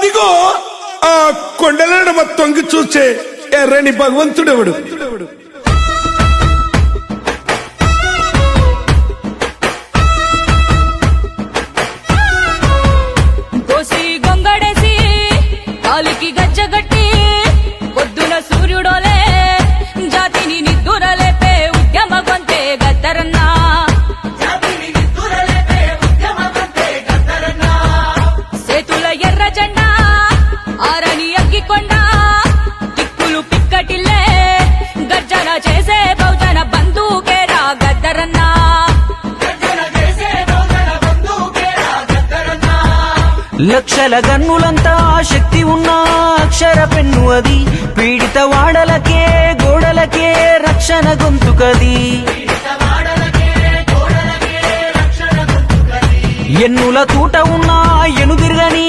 అదిగో ఆ కొండలడమ తొంగి చూసే ఎర్రని భగవంతుడెవడు? కోసి గొంగడేసి కాలికి గజ్జగట్టి పొద్దున సూర్యుడోలే జాతిని నిద్దురలేపే ఉద్యమ గొంతే గద్దరన్నా. సేతుల ఎర్ర జెండా ఆరని అగ్గికొండ దిక్కులు పిక్కటిల్లే గర్జన చేసే బహుజన బంధుకేరా గద్దరన్నా. లక్షల గన్నులంతా శక్తి ఉన్న అక్షర పెన్ను అది, పీడిత వాడలకే గోడలకే రక్షణ గొంతుకది. ఎన్నుల తూట ఉన్న ఎనుదిరగని